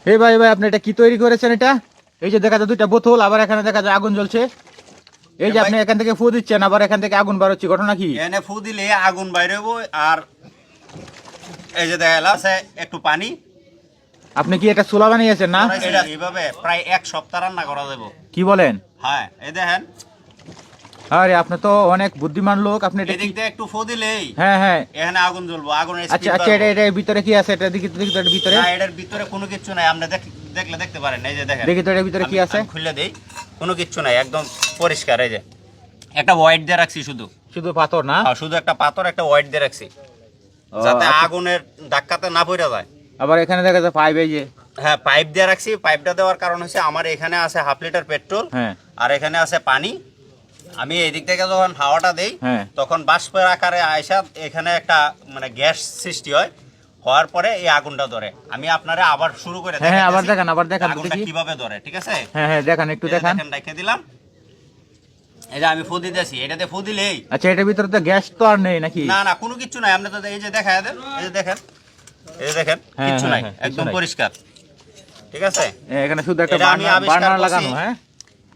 হে ভাই ভাই, আপনি এটা কি তৈরি করেছেন? এটা এই যে দেখা যায় দুইটা বোতল, আবার এখানে দেখা যায় আগুন জ্বলছে। এই যে আপনি এখান থেকে ফু দিচ্ছেন, আবার এখান থেকে আগুন বার হচ্ছে, ঘটনা কি? এনে ফু দিলে আগুন বাইরে হইব। আর এই যে দেখা আছে একটু পানি। আপনি কি এটা চুলা বানিয়েছেন না? এটা এইভাবে প্রায় 1 সপ্তাহ রান্না করা যাবে। কি বলেন? হ্যাঁ, এই দেখেন আরে আপনি তো অনেক বুদ্ধিমান লোক, আপনি এটা এদিক দিয়ে একটু ফু দিলেই হ্যাঁ হ্যাঁ, এখানে আগুন জ্বলবো, আগুনের আচ্ছা স্পিড আচ্ছা, বাড়বে। এটার ভিতরে কি আছে? এটা দেখি তো, দেখি তো এটার ভিতরে। না, এটার ভিতরে কোনো কিছু নাই, আপনি দেখলে দেখতে পারেন। এই যে দেখেন, দেখি তো এটার ভিতরে কি আছে। আমি খুলে দেই, কোনো কিছু নাই, একদম পরিষ্কার। এই যে একটা হোয়াইট দিয়ে রাখছি, শুধু শুধু পাথর না? শুধু একটা পাথর, একটা হোয়াইট দিয়ে রাখছি, যাতে আচ্ছা। আগুনের ধাক্কাতে না পড়ে যায়। আবার এখানে দেখা যায় পাইপ, এই যে হ্যাঁ, পাইপ দিয়ে রাখছি। পাইপটা দেওয়ার কারণ হচ্ছে আমার এখানে আছে 1/2 লিটার পেট্রোল, হ্যাঁ আর এখানে আছে পানি। আমি এদিক থেকে যখন হাওয়াটা দেই, হ্যাঁ। তখন বাষ্পের আকারে আয়সা এখানে একটা মানে গ্যাস সৃষ্টি হয়, হওয়ার পরে এই আগুনটা ধরে। আমি আপনারা আবার শুরু করে হ্যাঁ হ্যাঁ, আবার দেখাইতেছি দেখান, আবার দেখান তো আগুনটা দেখি। কিভাবে ধরে, ঠিক আছে? হ্যাঁ হ্যাঁ, দেখান একটু এই যে দেখান। দেখেন, রেখে দিলাম। এই যে আমি ফু দিতেছি, এটাতে ফু দিলেই আচ্ছা, এটার ভিতরে তো গ্যাস তো আর নেই নাকি? না না, কোনো কিছু নাই। আপনি তো এই যে দেখা দেন, এই যে দেখেন, এই যে দেখেন, হ্যাঁ, কিচ্ছু হ্যাঁ, নাই, হ্যাঁ, একদম কিছু নাই। পরিষ্কার, ঠিক আছে? এখানে শুধু একটা এটা আমি আবিষ্কার বার্নার করছি। লাগানো। হ্যাঁ,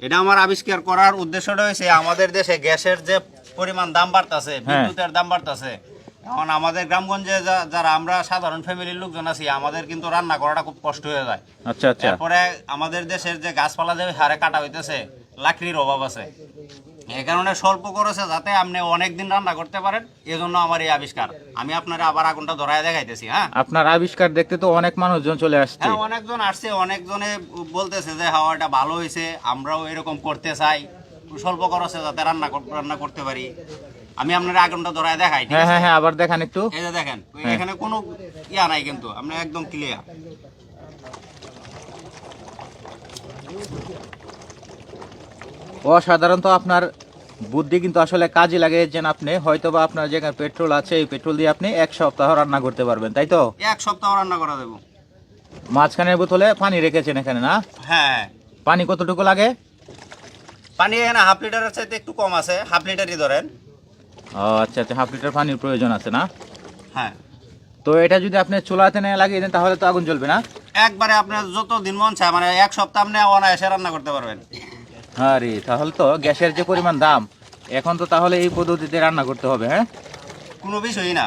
এটা আমার আবিষ্কার করার উদ্দেশ্যটা হয়েছে, আমাদের দেশে গ্যাসের যে পরিমাণ দাম বাড়তেছে, বিদ্যুতের দাম বাড়তেছে। এখন আমাদের গ্রামগঞ্জে যারা আমরা সাধারণ ফ্যামিলির লোকজন আছি, আমাদের কিন্তু রান্না করাটা খুব কষ্ট হয়ে যায়। আচ্ছা আচ্ছা। তারপরে আমাদের দেশের যে গাছপালা যে হারে কাটা হইতেছে, লাকড়ির অভাব আছে। এই কারণে স্বল্প খরচে যাতে আপনি অনেকদিন রান্না করতে পারেন, এজন্য আমার এই আবিষ্কার। আমি আপনারা আবার আগুনটা ধরায় দেখাইতেছি। হ্যাঁ, আপনার আবিষ্কার দেখতে তো অনেক মানুষজন চলে আসছে। হ্যাঁ, অনেকজন আসছে, অনেকজনে বলতেছে যে হাওয়াটা ভালো হয়েছে, আমরাও এরকম করতে চাই, স্বল্প খরচে যাতে রান্না করতে পারি। আমি আপনার আগুনটা ধরায় দেখাই, ঠিক হ্যাঁ আছে? হ্যাঁ হ্যাঁ, আবার দেখান একটু। এই যে দেখেন, হ্যাঁ। এখানে কোনো ইয়া নাই, কিন্তু আপনি একদম ক্লিয়ার। অসাধারণত আপনার বুদ্ধি কিন্তু আসলে কাজে লাগিয়েছেন আপনি। হয়তোবা আপনার যেখানে পেট্রোল আছে, এই পেট্রোল দিয়ে আপনি 1 সপ্তাহ রান্না করতে পারবেন, তাই তো? 1 সপ্তাহ রান্না করা দেবো। মাঝখানের বোতলে পানি রেখেছেন এখানে না? হ্যাঁ, পানি কতটুকু লাগে? পানি এখানে 1/2 লিটারের চাইতে একটু কম আছে, 1/2 লিটারই ধরেন। ও আচ্ছা আচ্ছা, 1/2 লিটার পানির প্রয়োজন আছে না? হ্যাঁ, তো এটা যদি আপনি চুলাতে নিয়ে লাগিয়ে দেন তাহলে তো আগুন জ্বলবে না? একবারে আপনার যত দিন মন চায়, মানে 1 সপ্তাহ আপনি অনায়াসে রান্না করতে পারবেন। আরে তাহলে তো গ্যাসের যে পরিমাণ দাম, এখন তো তাহলে এই পদ্ধতিতে রান্না করতে হবে। হ্যাঁ কোনো বিষয়ই না।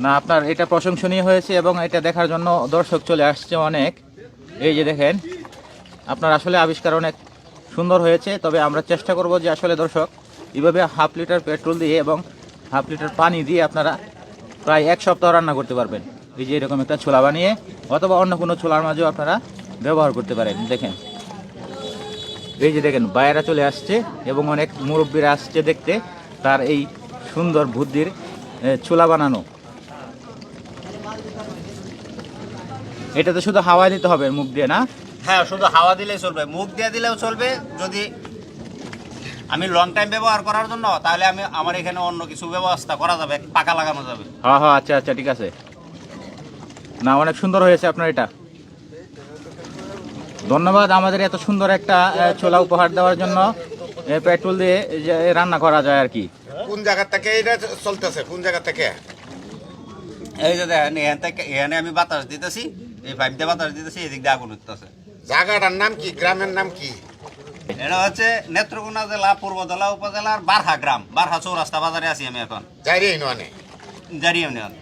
না, আপনার এটা প্রশংসনীয় হয়েছে এবং এটা দেখার জন্য দর্শক চলে আসছে অনেক। এই যে দেখেন, আপনার আসলে আবিষ্কার অনেক সুন্দর হয়েছে। তবে আমরা চেষ্টা করব যে আসলে দর্শক এইভাবে 1/2 লিটার পেট্রোল দিয়ে এবং 1/2 লিটার পানি দিয়ে আপনারা প্রায় 1 সপ্তাহ রান্না করতে পারবেন। এই যে এরকম একটা ছোলা বানিয়ে, অথবা অন্য কোনো ছোলার মাঝেও আপনারা ব্যবহার করতে পারেন। দেখেন, এই যে দেখেন বাইরা চলে আসছে এবং অনেক মুরব্বীরা আসছে দেখতে তার এই সুন্দর বুদ্ধির ছোলা বানানো। এটাতে শুধু হাওয়া দিতে হবে মুখ দিয়ে না? হ্যাঁ, শুধু হাওয়া দিলেই চলবে, মুখ দিয়ে দিলেও চলবে। যদি আমি লং টাইম ব্যবহার করার জন্য, তাহলে আমার এখানে অন্য কিছু ব্যবস্থা করা যাবে, পাকা লাগানো যাবে। হ্যাঁ হ্যাঁ, আচ্ছা আচ্ছা, ঠিক আছে। না, অনেক সুন্দর হয়েছে আপনার এটা। ধন্যবাদ আমাদের এত সুন্দর একটা ছোলা উপহার দেওয়ার জন্য। পেট্রোল দিয়ে যে রান্না করা যায় আর কি। কোন জায়গা থেকে এটা চলতেছে, কোন জায়গা থেকে? এই যে দেখেন, এখানে আমি বাতাস দিতেছি, এই পাইপ দিয়ে বাতাস দিতেছি, এদিক দিয়ে আগুন উঠতেছে। জায়গাটার নাম কি, গ্রামের নাম কি? এটা হচ্ছে নেত্রকোনা জেলা পূর্বদলা উপজেলার বারহা গ্রাম, বারহা চৌরাস্তা বাজারে আছি আমি এখন, যাই রে নয় জারি ইউনিয়ন।